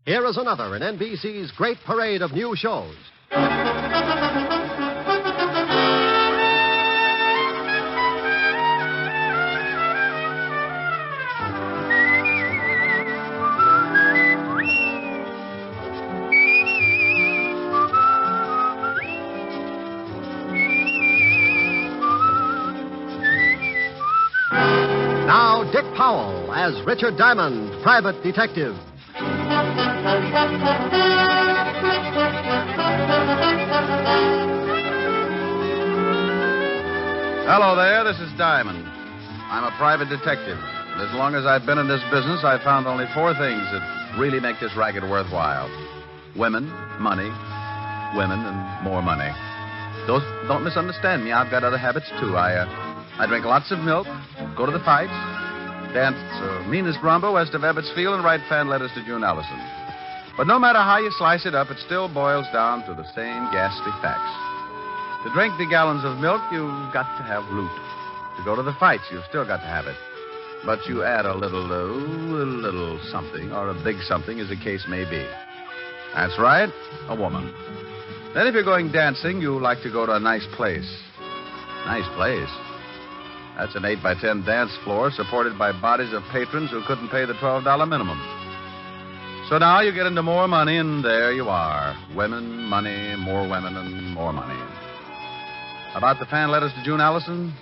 Here is another in NBC's great parade of new shows. Now, Dick Powell as Richard Diamond, private detective. Hello there, this is Diamond. I'm a private detective. And as long as I've been in this business, I've found only four things that really make this racket worthwhile. Women, money, women, and more money. Don't misunderstand me. I've got other habits, too. I drink lots of milk, go to the fights, dance meanest rumba west of Ebbetsfield, and write fan letters to June Allison. But no matter how you slice it up, it still boils down to the same ghastly facts. To drink the gallons of milk, you've got to have loot. To go to the fights, you've still got to have it. But you add a little something, or a big something, as the case may be. That's right, a woman. Then if you're going dancing, you like to go to a nice place. Nice place? That's an 8x10 dance floor supported by bodies of patrons who couldn't pay the $12 minimum. So now you get into more money, and there you are. Women, money, more women, and more money. About the fan letters to June Allison?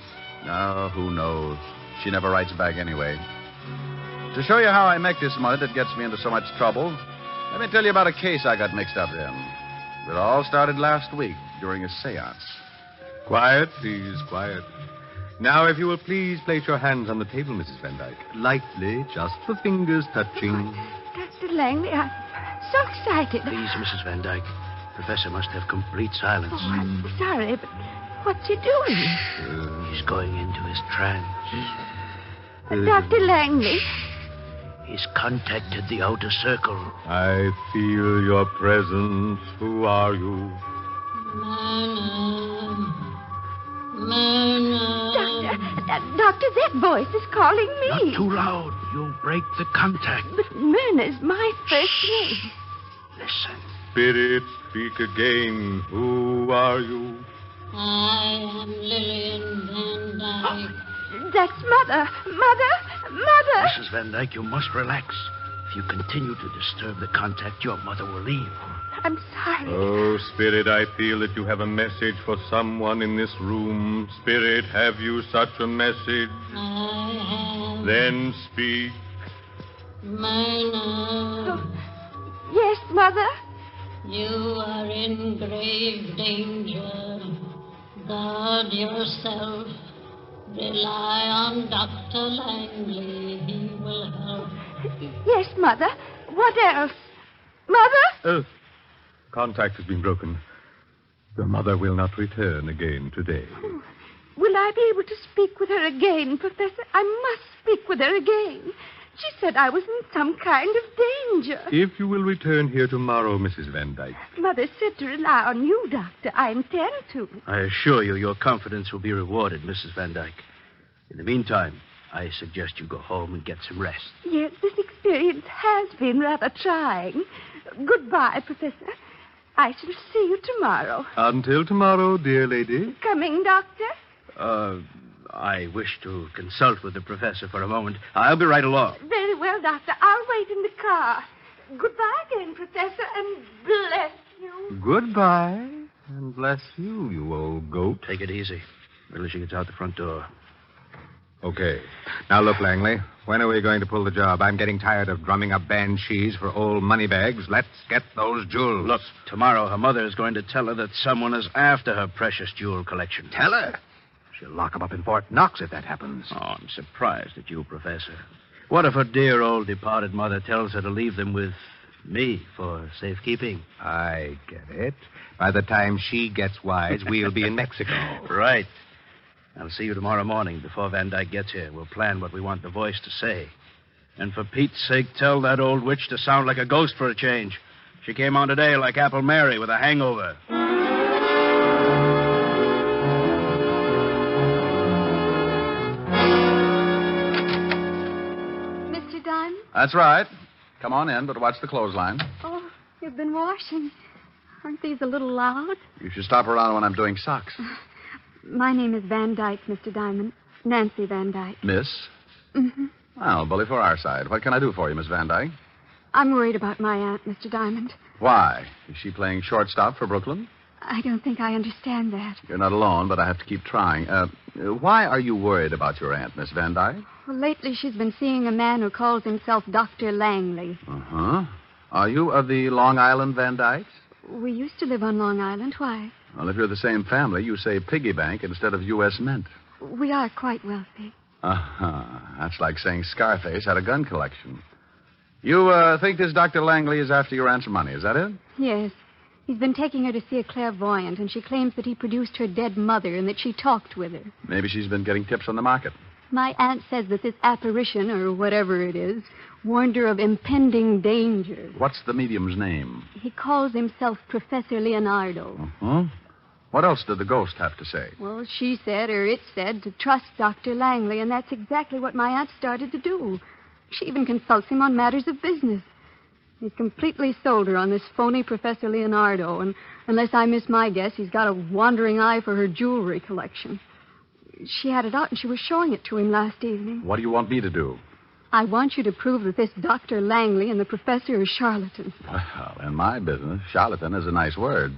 No, who knows? She never writes back anyway. To show you how I make this money that gets me into so much trouble, let me tell you about a case I got mixed up in. It all started last week during a seance. Quiet, please, quiet. Now, if you will please place your hands on the table, Mrs. Van Dyke. Lightly, just the fingers touching. Dr. Langley, I'm so excited. Please, Mrs. Van Dyke. Professor must have complete silence. Oh, I'm sorry, but what's he doing? He's going into his trance. Dr. Langley. He's contacted the outer circle. I feel your presence. Who are you? Doctor, that voice is calling me. Not too loud. You'll break the contact. But Myrna's my first name. Listen. Spirit, speak again. Who are you? I am Lillian Van Dyke. That's Mother. Mother. Mrs. Van Dyke, you must relax. If you continue to disturb the contact, your mother will leave. I'm sorry. Oh, Spirit, I feel that you have a message for someone in this room. Spirit, have you such a message? I have. Then speak. Myrna. Oh, yes, Mother? You are in grave danger. Guard yourself. Rely on Dr. Langley. He will help. Yes, Mother. What else? Mother? Contact has been broken. Your mother will not return again today. Oh, will I be able to speak with her again, Professor? I must speak with her again. She said I was in some kind of danger. If you will return here tomorrow, Mrs. Van Dyke. Mother said to rely on you, Doctor. I intend to. I assure you your confidence will be rewarded, Mrs. Van Dyke. In the meantime, I suggest you go home and get some rest. Yes, this experience has been rather trying. Goodbye, Professor. I shall see you tomorrow. Until tomorrow, dear lady. Coming, Doctor? I wish to consult with the professor for a moment. I'll be right along. Very well, Doctor. I'll wait in the car. Goodbye again, Professor, and bless you. Goodbye, and bless you, you old goat. Take it easy. Until she gets out the front door. Okay. Now, look, Langley. When are we going to pull the job? I'm getting tired of drumming up banshees for old money bags. Let's get those jewels. Look, tomorrow her mother is going to tell her that someone is after her precious jewel collection. Tell her? She'll lock 'em up in Fort Knox if that happens. Oh, I'm surprised at you, Professor. What if her dear old departed mother tells her to leave them with me for safekeeping? I get it. By the time she gets wise, we'll be in Mexico. Right. I'll see you tomorrow morning before Van Dyke gets here. We'll plan what we want the voice to say. And for Pete's sake, tell that old witch to sound like a ghost for a change. She came on today like Apple Mary with a hangover. Mr. Dunn? That's right. Come on in, but watch the clothesline. Oh, you've been washing. Aren't these a little loud? You should stop around when I'm doing socks. My name is Van Dyke, Mr. Diamond. Nancy Van Dyke. Miss? Mm-hmm. Well, bully for our side. What can I do for you, Miss Van Dyke? I'm worried about my aunt, Mr. Diamond. Why? Is she playing shortstop for Brooklyn? I don't think I understand that. You're not alone, but I have to keep trying. Why are you worried about your aunt, Miss Van Dyke? Well, lately she's been seeing a man who calls himself Dr. Langley. Uh-huh. Are you of the Long Island Van Dykes? We used to live on Long Island. Why? Well, if you're the same family, you say piggy bank instead of U.S. Mint. We are quite wealthy. Uh-huh. That's like saying Scarface had a gun collection. You think this Dr. Langley is after your aunt's money, is that it? Yes. He's been taking her to see a clairvoyant, and she claims that he produced her dead mother and that she talked with her. Maybe she's been getting tips on the market. My aunt says that this apparition, or whatever it is, warned her of impending danger. What's the medium's name? He calls himself Professor Leonardo. Uh-huh. What else did the ghost have to say? Well, she said, or it said, to trust Dr. Langley, and that's exactly what my aunt started to do. She even consults him on matters of business. He's completely sold her on this phony Professor Leonardo, and unless I miss my guess, he's got a wandering eye for her jewelry collection. She had it out, and she was showing it to him last evening. What do you want me to do? I want you to prove that this Dr. Langley and the professor are charlatans. Well, in my business, charlatan is a nice word.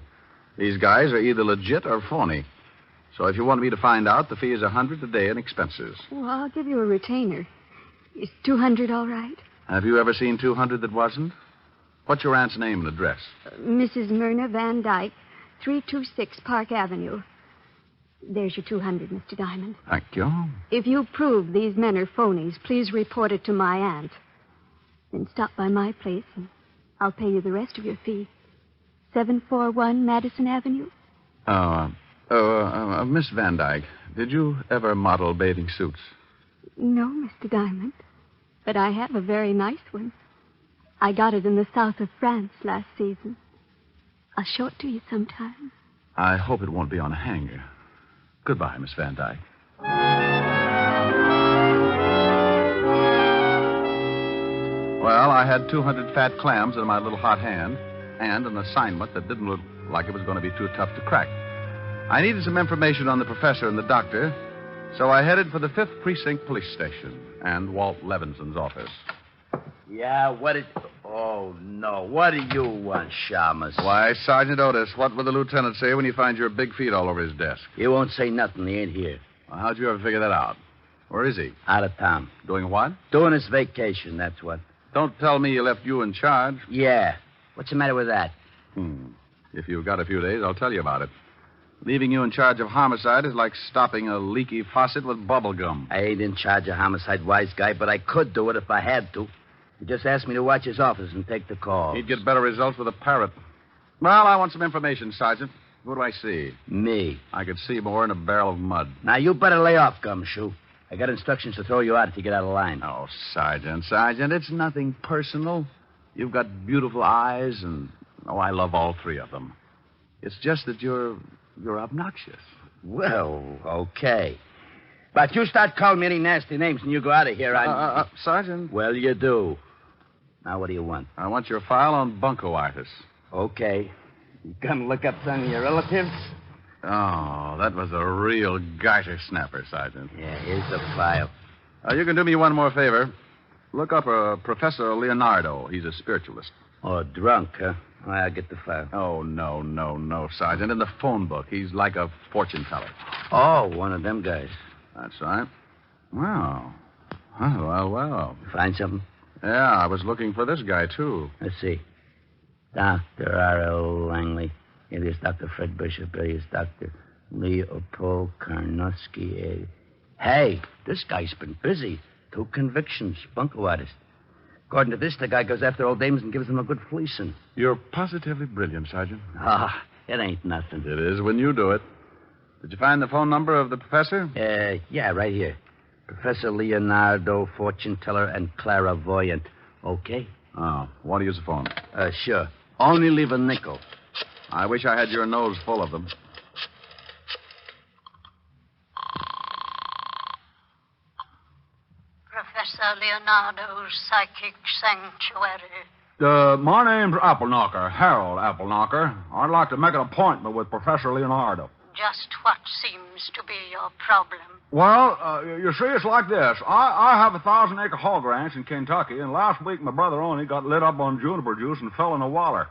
These guys are either legit or phony. So if you want me to find out, the fee is $100 a day in expenses. Well, I'll give you a retainer. Is $200 all right? Have you ever seen 200 that wasn't? What's your aunt's name and address? Mrs. Myrna Van Dyke, 326 Park Avenue. There's your $200, Mr. Diamond. Thank you. If you prove these men are phonies, please report it to my aunt. Then stop by my place, and I'll pay you the rest of your fee. 741 Madison Avenue. Miss Van Dyke, did you ever model bathing suits? No, Mr. Diamond. But I have a very nice one. I got it in the south of France last season. I'll show it to you sometime. I hope it won't be on a hanger. Goodbye, Miss Van Dyke. Well, I had 200 fat clams in my little hot hand and an assignment that didn't look like it was going to be too tough to crack. I needed some information on the professor and the doctor, so I headed for the 5th Precinct Police Station and Walt Levinson's office. Yeah, Oh, no. What do you want, Shamus? Why, Sergeant Otis, what will the lieutenant say when he finds your big feet all over his desk? He won't say nothing. He ain't here. Well, how'd you ever figure that out? Where is he? Out of town. Doing what? Doing his vacation, that's what. Don't tell me he left you in charge. Yeah. What's the matter with that? If you've got a few days, I'll tell you about it. Leaving you in charge of homicide is like stopping a leaky faucet with bubble gum. I ain't in charge of homicide, wise guy, but I could do it if I had to. He just asked me to watch his office and take the call. He'd get better results with a parrot. Well, I want some information, Sergeant. What do I see? Me. I could see more in a barrel of mud. Now, you better lay off, Gumshoe. I got instructions to throw you out if you get out of line. Oh, Sergeant, it's nothing personal. You've got beautiful eyes, and, I love all three of them. It's just that you're obnoxious. Well, okay. But you start calling me any nasty names and you go out of here, Sergeant. Well, you do. Now, what do you want? I want your file on bunco artists. Okay. You gonna look up some of your relatives? Oh, that was a real garter snapper, Sergeant. Yeah, here's the file. You can do me one more favor. Look up Professor Leonardo. He's a spiritualist. Oh, drunk, huh? I'll get the file. Oh, no, Sergeant. In the phone book, he's like a fortune teller. Oh, one of them guys. That's right. Wow. Well. Find something? Yeah, I was looking for this guy, too. Let's see. Dr. R.L. Langley, alias Dr. Fred Bishop, alias Dr. Leopold Karnowski. Hey, this guy's been busy. 2 convictions, bunco artist. According to this, the guy goes after old dames and gives them a good fleecing. You're positively brilliant, Sergeant. It ain't nothing. It is when you do it. Did you find the phone number of the professor? Yeah, right here. Professor Leonardo, fortune teller, and clairvoyant. Okay? Oh, want to use the phone? Sure. Only leave a nickel. I wish I had your nose full of them. Professor Professor Leonardo's psychic sanctuary? My name's Appleknocker, Harold Appleknocker. I'd like to make an appointment with Professor Leonardo. Just what seems to be your problem? Well, you see, it's like this. I have a 1,000-acre hog ranch in Kentucky, and last week my brother Oni got lit up on juniper juice and fell in a water.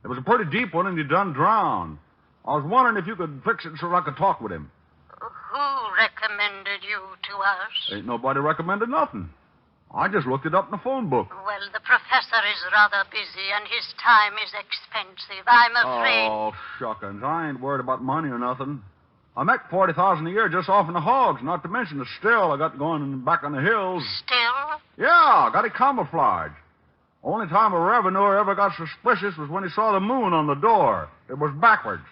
It was a pretty deep one, and he done drowned. I was wondering if you could fix it so I could talk with him. Who recommended you to us? Ain't nobody recommended nothing. I just looked it up in the phone book. Well, the professor is rather busy, and his time is expensive. I'm afraid... Oh, shuckins. I ain't worried about money or nothing. I make $40,000 a year just off in the hogs, not to mention the still I got going back on the hills. Still? Yeah, got it camouflaged. Only time a revenuer ever got suspicious was when he saw the moon on the door. It was backwards.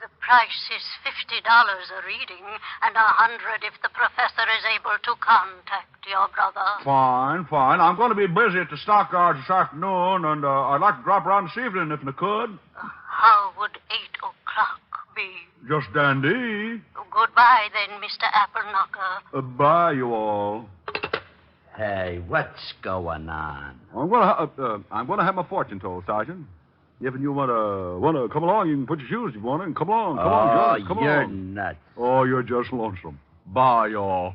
The price is $50 a reading, and $100 if the professor is able to contact your brother. Fine. I'm going to be busy at the stockyards this afternoon, and I'd like to drop around this evening if I could. How would 8 o'clock be? Just dandy. Goodbye, then, Mr. Appleknocker. Bye, you all. Hey, what's going on? I'm going to have my fortune told, Sergeant. If you want to come along, you can put your shoes if you want to, and come along, John. Come you're along. nuts. Oh, you're just lonesome. Bye, y'all.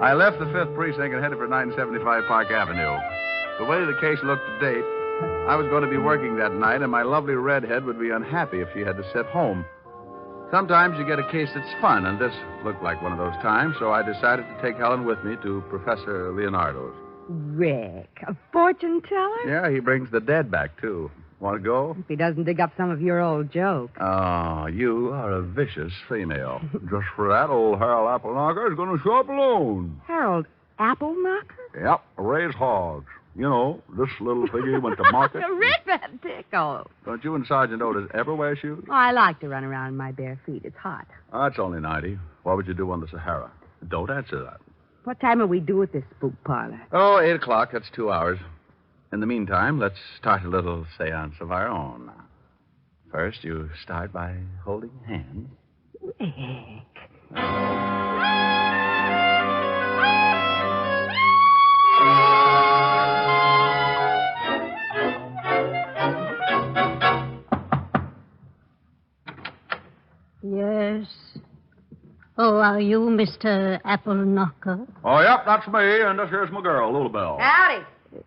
I left the 5th Precinct and headed for 975 Park Avenue. The way the case looked to date, I was going to be working that night, and my lovely redhead would be unhappy if she had to sit home. Sometimes you get a case that's fun, and this looked like one of those times, so I decided to take Helen with me to Professor Leonardo's. Rick, a fortune teller? Yeah, he brings the dead back, too. Want to go? If he doesn't dig up some of your old jokes. Oh, you are a vicious female. Just for that, old Harold Appleknocker is going to show up alone. Harold Appleknocker? Yep, raise hogs. You know, this little figure went to market. Rick, that tickle. Don't you and Sergeant Otis ever wear shoes? Oh, I like to run around in my bare feet. It's hot. That's only 90. What would you do on the Sahara? Don't answer that. What time are we due at this spook parlor? Oh, 8 o'clock. That's 2 hours. In the meantime, let's start a little seance of our own. First, you start by holding hands. Rick. Yes. Oh, are you Mr. Appleknocker? Oh, yep, that's me, and this here's my girl, Lulabelle. Howdy.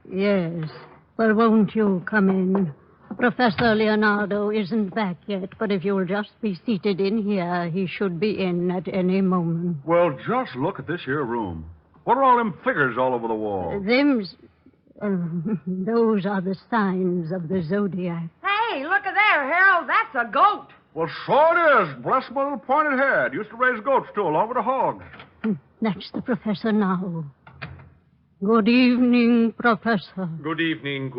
Yes. Well, won't you come in? Professor Leonardo isn't back yet, but if you'll just be seated in here, he should be in at any moment. Well, just look at this here room. What are all them figures all over the wall? Those are the signs of the zodiac. Hey, look at there, Harold. That's a goat. Well, so it is. Bless my little pointed head. Used to raise goats, too, along with the hogs. That's the professor now. Good evening, Professor. Good evening.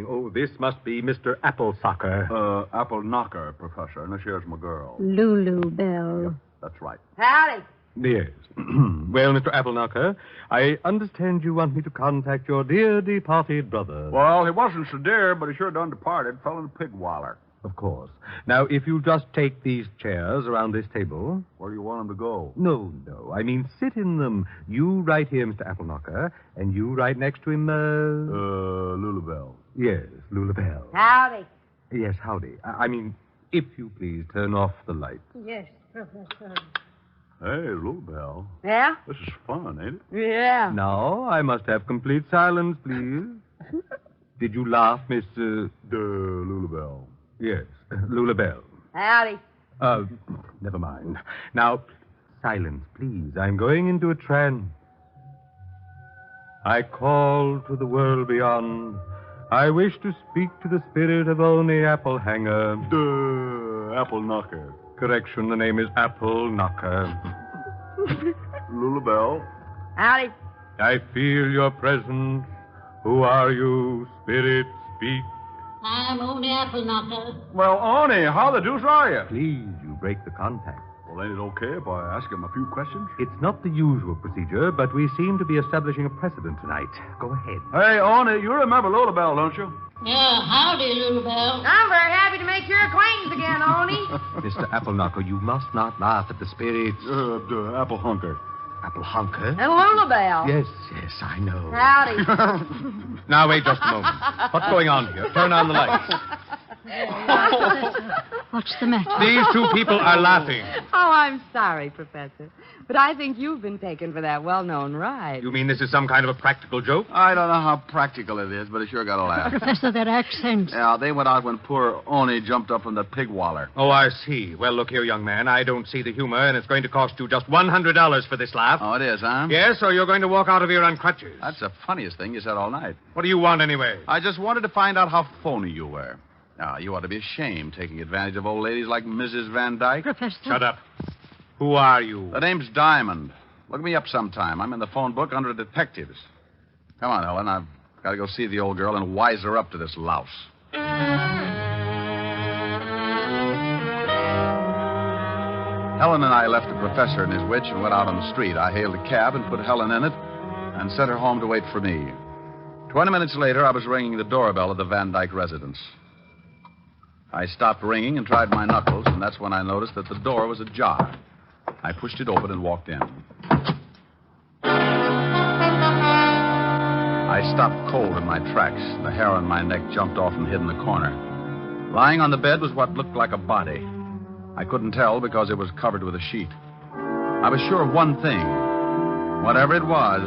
Oh, this must be Mr. Applesucker. Appleknocker, Professor, and this here's my girl. Lulu Bell. Yep, that's right. Howdy. Yes. Well, Mr. Appleknocker, I understand you want me to contact your dear departed brother. Well, he wasn't so dear, but he sure done departed. Fell in a pig waller. Of course. Now, if you'll just take these chairs around this table. Where do you want him to go? No. I mean, sit in them. You right here, Mr. Appleknocker, and you right next to him, Lulabelle. Yes, Lulabelle. Howdy. Yes, howdy. I mean, if you please, turn off the lights. Yes, Professor. Hey, Lulabelle. Yeah? This is fun, ain't it? Yeah. Now, I must have complete silence, please. Did you laugh, Miss, Lulabelle. Yes, Lulabelle. Howdy. Never mind. Now, silence, please. I'm going into a trance. I call to the world beyond. I wish to speak to the spirit of Oni Applehanger. Appleknocker. Correction, the name is Appleknocker. Lulabelle. Howdy. I feel your presence. Who are you, spirit? Speak. I'm Oni Appleknocker. Well, Oni, how the deuce are you? Please, you break the contact. Well, ain't it okay if I ask him a few questions? It's not the usual procedure, but we seem to be establishing a precedent tonight. Go ahead. Hey, Oni, you remember Lulabelle, don't you? Yeah, howdy, little bell. I'm very happy to make your acquaintance again, Oni. Mr. Appleknocker, you must not laugh at the spirits. Apple Hunker. Apple Hunker? And Lulabelle. Yes, I know. Howdy. Now, wait just a moment. What's going on here? Turn on the lights. What's the matter? These two people are laughing. Oh, I'm sorry, Professor. But I think you've been taken for that well-known ride. You mean this is some kind of a practical joke? I don't know how practical it is, but it sure got a laugh. Professor, their accents. Yeah, they went out when poor Oni jumped up from the pig waller. Oh, I see. Well, look here, young man. I don't see the humor, and it's going to cost you just $100 for this laugh. Oh, it is, huh? Yes, or you're going to walk out of here on crutches. That's the funniest thing you said all night. What do you want, anyway? I just wanted to find out how phony you were. Now, you ought to be ashamed taking advantage of old ladies like Mrs. Van Dyke. Professor. Shut up. Who are you? The name's Diamond. Look me up sometime. I'm in the phone book under detectives. Come on, Helen. I've got to go see the old girl and wise her up to this louse. Helen and I left the professor and his witch and went out on the street. I hailed a cab and put Helen in it and sent her home to wait for me. 20 minutes later, I was ringing the doorbell of the Van Dyke residence. I stopped ringing and tried my knuckles, and that's when I noticed that the door was ajar. I pushed it open and walked in. I stopped cold in my tracks. The hair on my neck jumped off and hid in the corner. Lying on the bed was what looked like a body. I couldn't tell because it was covered with a sheet. I was sure of one thing. Whatever it was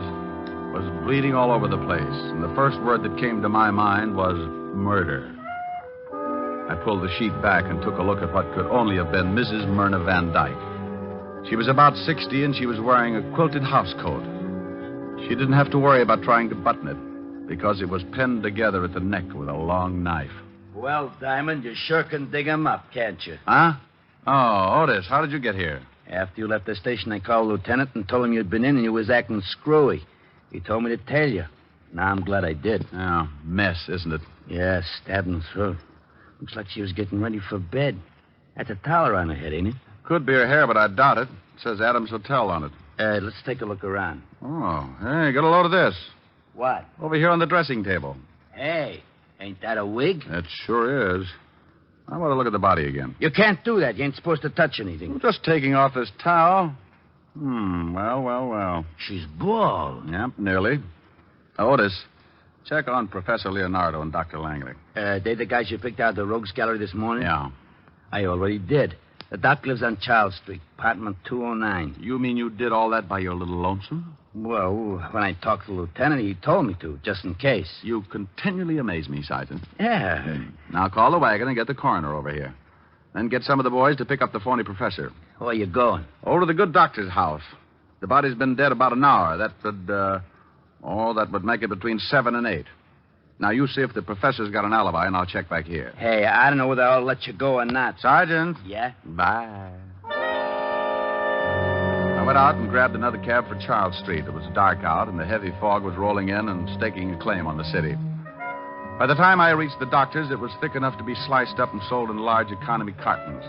bleeding all over the place, and the first word that came to my mind was murder. I pulled the sheet back and took a look at what could only have been Mrs. Myrna Van Dyke. She was about 60, and she was wearing a quilted housecoat. She didn't have to worry about trying to button it, because it was pinned together at the neck with a long knife. Well, Diamond, you sure can dig him up, can't you? Huh? Oh, Otis, how did you get here? After you left the station, I called Lieutenant and told him you'd been in and you was acting screwy. He told me to tell you. Now, I'm glad I did. Oh, mess, isn't it? Yeah, stabbed in the throat. Looks like she was getting ready for bed. That's a towel around her head, ain't it? Could be her hair, but I doubt it. It says Adams Hotel on it. Let's take a look around. Oh, hey, get a load of this. What? Over here on the dressing table. Hey, ain't that a wig? It sure is. I want to look at the body again. You can't do that. You ain't supposed to touch anything. I'm just taking off this towel. Well. She's bald. Yep, nearly. Otis, check on Professor Leonardo and Dr. Langley. They the guys you picked out of the Rogues Gallery this morning? Yeah. I already did. The doc lives on Charles Street, apartment 209. You mean you did all that by your little lonesome? Well, when I talked to the lieutenant, he told me to, just in case. You continually amaze me, Sergeant. Yeah. Now call the wagon and get the coroner over here. Then get some of the boys to pick up the phony professor. Where you going? Over to the good doctor's house. The body's been dead about an hour. That would make it between 7 and 8. Now, you see if the professor's got an alibi, and I'll check back here. Hey, I don't know whether I'll let you go or not. Sergeant. Yeah? Bye. I went out and grabbed another cab for Charles Street. It was dark out, and the heavy fog was rolling in and staking a claim on the city. By the time I reached the doctor's, it was thick enough to be sliced up and sold in large economy cartons.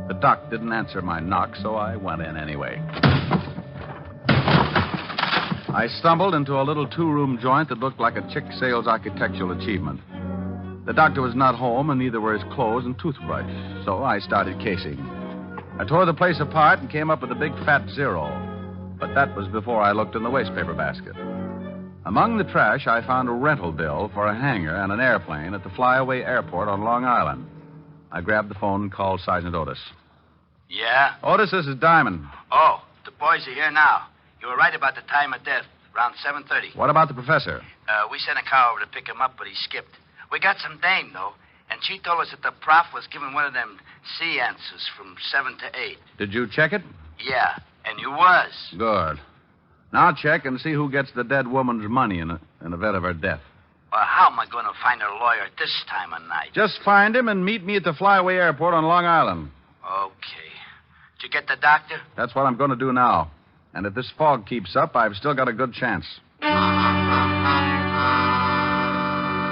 The doc didn't answer my knock, so I went in anyway. I stumbled into a little two-room joint that looked like a chick sales architectural achievement. The doctor was not home, and neither were his clothes and toothbrush, so I started casing. I tore the place apart and came up with a big fat 0, but that was before I looked in the wastepaper basket. Among the trash, I found a rental bill for a hangar and an airplane at the Flyaway Airport on Long Island. I grabbed the phone and called Sergeant Otis. Yeah? Otis, this is Diamond. Oh, the boys are here now. You were right about the time of death, around 7:30. What about the professor? We sent a car over to pick him up, but he skipped. We got some dame, though, and she told us that the prof was giving one of them seances from 7 to 8. Did you check it? Yeah, and you was. Good. Now check and see who gets the dead woman's money in event of her death. Well, how am I going to find her lawyer at this time of night? Just find him and meet me at the Flyaway Airport on Long Island. Okay. Did you get the doctor? That's what I'm going to do now. And if this fog keeps up, I've still got a good chance.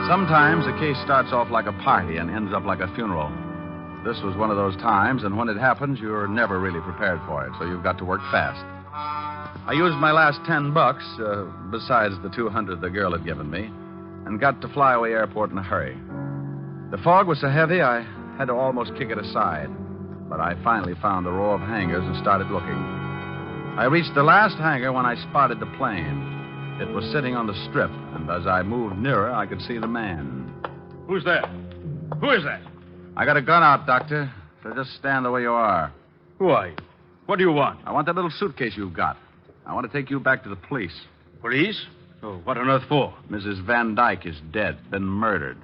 Sometimes a case starts off like a party and ends up like a funeral. This was one of those times, and when it happens, you're never really prepared for it, so you've got to work fast. I used my last $10, besides the 200 the girl had given me, and got to Flyaway Airport in a hurry. The fog was so heavy, I had to almost kick it aside. But I finally found a row of hangars and started looking. I reached the last hangar when I spotted the plane. It was sitting on the strip, and as I moved nearer, I could see the man. Who's there? Who is that? I got a gun out, Doctor, so just stand the way you are. Who are you? What do you want? I want that little suitcase you've got. I want to take you back to the police. Police? Oh, what on earth for? Mrs. Van Dyke is dead, been murdered.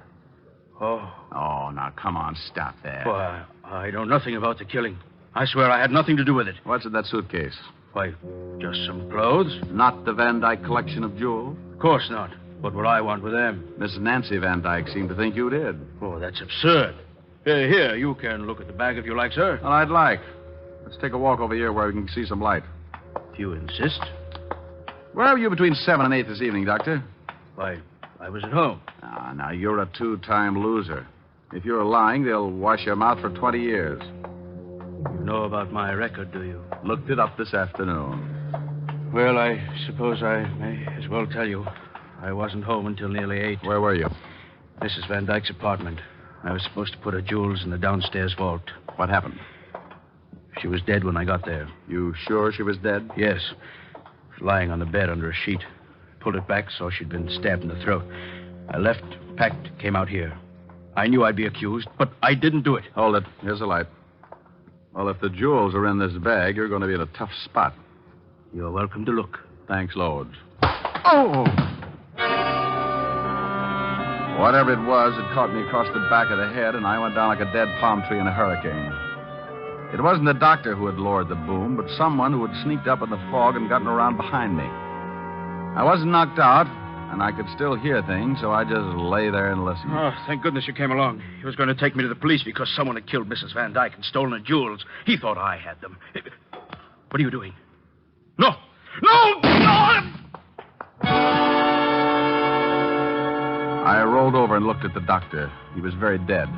Oh. Oh, now, come on, stop there. Well, I know nothing about the killing. I swear I had nothing to do with it. What's in that suitcase? Why, just some clothes. Not the Van Dyke collection of jewels? Of course not. What would I want with them? Miss Nancy Van Dyke seemed to think you did. Oh, that's absurd. Here, you can look at the bag if you like, sir. Well, I'd like. Let's take a walk over here where we can see some light. If you insist. Where were you between 7 and 8 this evening, Doctor? Why, I was at home. Ah, now, you're a two-time loser. If you're lying, they'll wash your mouth for 20 years. You know about my record, do you? Looked it up this afternoon. Well, I suppose I may as well tell you. I wasn't home until nearly 8. Where were you? Mrs. Van Dyke's apartment. I was supposed to put her jewels in the downstairs vault. What happened? She was dead when I got there. You sure she was dead? Yes. She was lying on the bed under a sheet. Pulled it back so she'd been stabbed in the throat. I left, packed, came out here. I knew I'd be accused, but I didn't do it. Hold it. Here's the light. Well, if the jewels are in this bag, you're going to be in a tough spot. You're welcome to look. Thanks, loads. Oh! Whatever it was, it caught me across the back of the head, and I went down like a dead palm tree in a hurricane. It wasn't the doctor who had lowered the boom, but someone who had sneaked up in the fog and gotten around behind me. I wasn't knocked out, and I could still hear things, so I just lay there and listened. Oh, thank goodness you came along. He was going to take me to the police because someone had killed Mrs. Van Dyke and stolen her jewels. He thought I had them. What are you doing? No! No! No! I rolled over and looked at the doctor. He was very dead.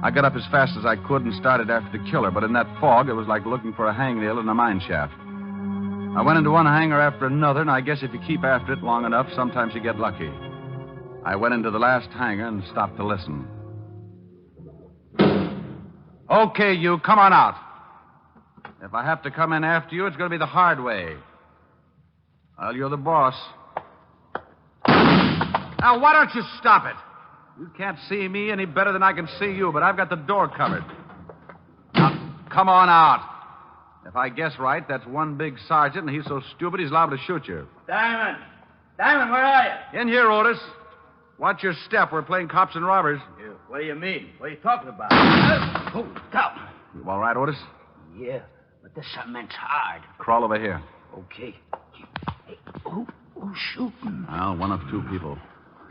I got up as fast as I could and started after the killer, but in that fog, it was like looking for a hangnail in a mine shaft. I went into one hangar after another, and I guess if you keep after it long enough, sometimes you get lucky. I went into the last hangar and stopped to listen. Okay, you, come on out. If I have to come in after you, it's going to be the hard way. Well, you're the boss. Now, why don't you stop it? You can't see me any better than I can see you, but I've got the door covered. Now, come on out. If I guess right, that's one big sergeant, and he's so stupid he's liable to shoot you. Diamond! Diamond, where are you? In here, Otis. Watch your step. We're playing cops and robbers. What do you mean? What are you talking about? Oh, stop. You all right, Otis? Yeah, but this cement's hard. Crawl over here. Okay. Hey, who's shooting? Well, one of two people.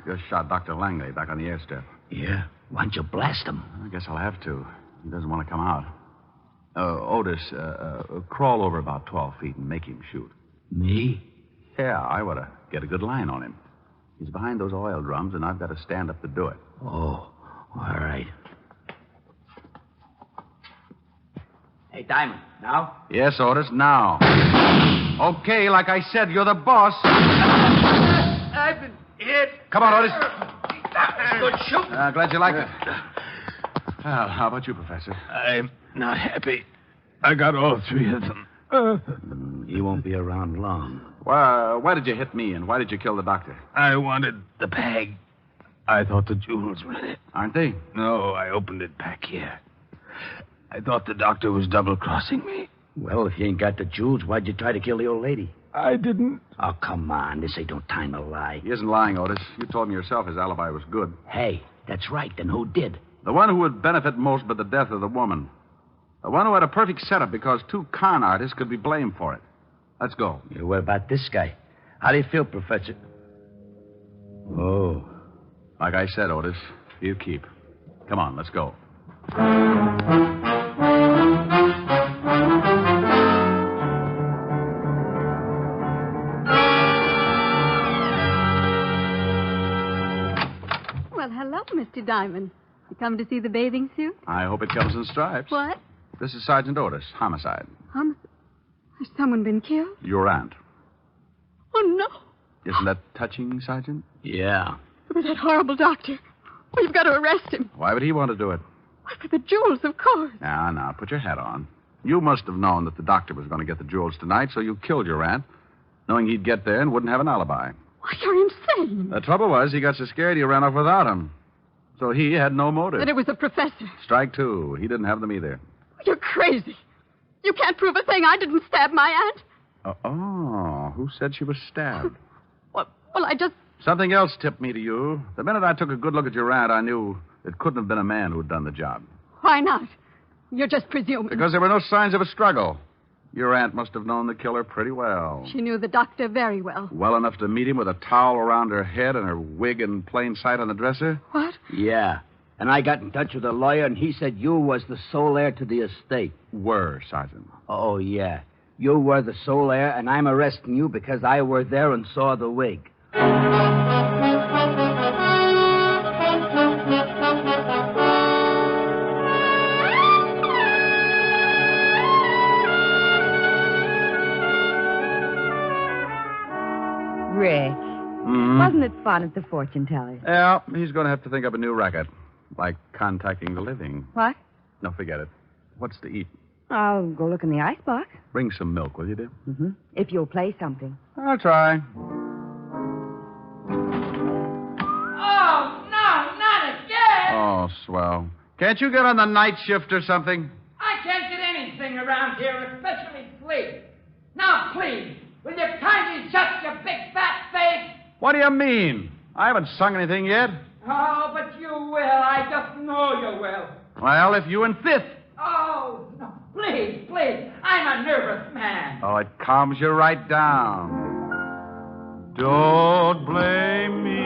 Just shot Dr. Langley back on the airstrip. Yeah? Why don't you blast him? I guess I'll have to. He doesn't want to come out. Otis, crawl over about 12 feet and make him shoot. Me? Yeah, I ought to get a good line on him. He's behind those oil drums, and I've got to stand up to do it. Oh, all right. Hey, Diamond, now? Yes, Otis, now. Okay, like I said, you're the boss. I've been hit. Come on, Otis. That was good shooting. Glad you liked it. Well, how about you, Professor? I'm not happy. I got all three of them. He won't be around long. Well, why did you hit me, and why did you kill the doctor? I wanted the bag. I thought the jewels were in it. Aren't they? No, I opened it back here. I thought the doctor was double-crossing me. Well, if you ain't got the jewels, why'd you try to kill the old lady? I didn't. Oh, come on. This ain't no time to lie. He isn't lying, Otis. You told me yourself his alibi was good. Hey, that's right. Then who did? The one who would benefit most by the death of the woman. The one who had a perfect setup because two con artists could be blamed for it. Let's go. Yeah, what about this guy? How do you feel, Professor? Oh. Like I said, Otis, you keep. Come on, let's go. Well, hello, Mr. Diamond. You come to see the bathing suit? I hope it comes in stripes. What? This is Sergeant Otis, homicide. Has someone been killed? Your aunt. Oh, no. Isn't that touching, Sergeant? Yeah. But that horrible doctor. We've got to arrest him. Why would he want to do it? Why, for the jewels, of course. Now, put your hat on. You must have known that the doctor was going to get the jewels tonight, so you killed your aunt, knowing he'd get there and wouldn't have an alibi. Why, you're insane. The trouble was, he got so scared he ran off without him. So he had no motive. That it was the professor. Strike two. He didn't have them either. You're crazy. You can't prove a thing. I didn't stab my aunt. Who said she was stabbed? Well, I just... Something else tipped me to you. The minute I took a good look at your aunt, I knew it couldn't have been a man who'd done the job. Why not? You're just presuming. Because there were no signs of a struggle. Your aunt must have known the killer pretty well. She knew the doctor very well. Well enough to meet him with a towel around her head and her wig in plain sight on the dresser? What? Yeah. And I got in touch with a lawyer, and he said you was the sole heir to the estate. Were, Sergeant. Oh, yeah. You were the sole heir, and I'm arresting you because I were there and saw the wig. Rick, wasn't it fun at the fortune teller? Yeah, he's going to have to think up a new racket. Like contacting the living. What? No, forget it. What's to eat? I'll go look in the icebox. Bring some milk, will you, dear? Mm-hmm. If you'll play something. I'll try. Oh, no, not again. Oh, swell. Can't you get on the night shift or something? I can't get anything around here, especially sleep. Now, please, will you kindly shut your big fat face? What do you mean? I haven't sung anything yet. Oh, but you will. I just know you will. Well, if you insist. Oh, no, please, please. I'm a nervous man. Oh, it calms you right down. Don't blame me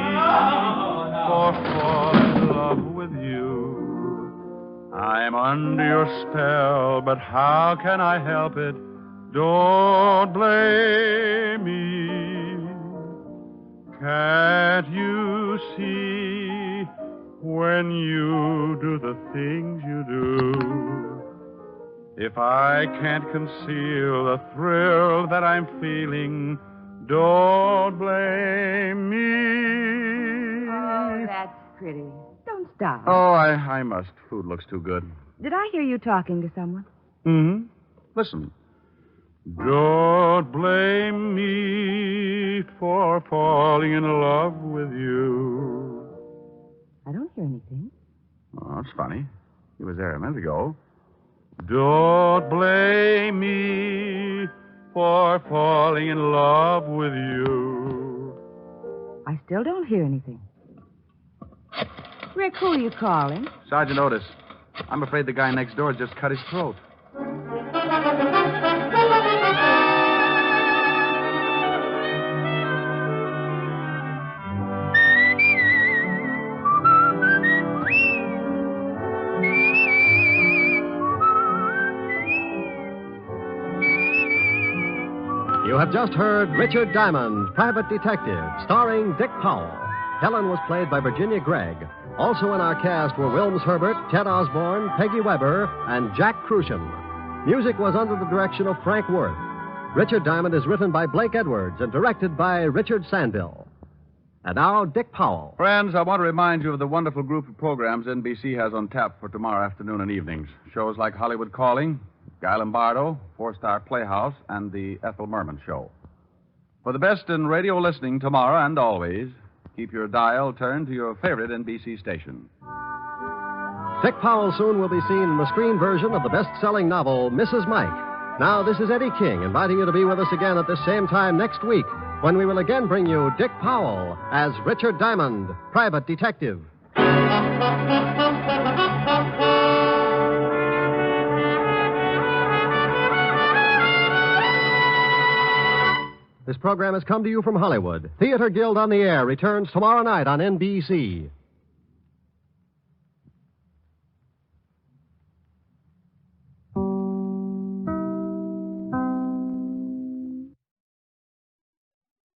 for falling in love with you. I'm under your spell, but how can I help it? Don't blame me. Can't you see when you do the things you do? If I can't conceal the thrill that I'm feeling, don't blame me. Oh, that's pretty. Don't stop. Oh, I must. Food looks too good. Did I hear you talking to someone? Mm-hmm. Listen. Don't blame me for falling in love with you. I don't hear anything. Oh, that's funny. He was there a minute ago. Don't blame me for falling in love with you. I still don't hear anything. Rick, who are you calling? Sergeant Otis. I'm afraid the guy next door just cut his throat. You have just heard Richard Diamond, Private Detective, starring Dick Powell. Helen was played by Virginia Gregg. Also in our cast were Wilms Herbert, Ted Osborne, Peggy Weber, and Jack Crucian. Music was under the direction of Frank Worth. Richard Diamond is written by Blake Edwards and directed by Richard Sandville. And now, Dick Powell. Friends, I want to remind you of the wonderful group of programs NBC has on tap for tomorrow afternoon and evenings. Shows like Hollywood Calling, Guy Lombardo, Four-Star Playhouse, and the Ethel Merman Show. For the best in radio listening tomorrow and always, keep your dial turned to your favorite NBC station. Dick Powell soon will be seen in the screen version of the best-selling novel, Mrs. Mike. Now, this is Eddie King inviting you to be with us again at this same time next week when we will again bring you Dick Powell as Richard Diamond, Private Detective. This program has come to you from Hollywood. Theater Guild on the Air returns tomorrow night on NBC.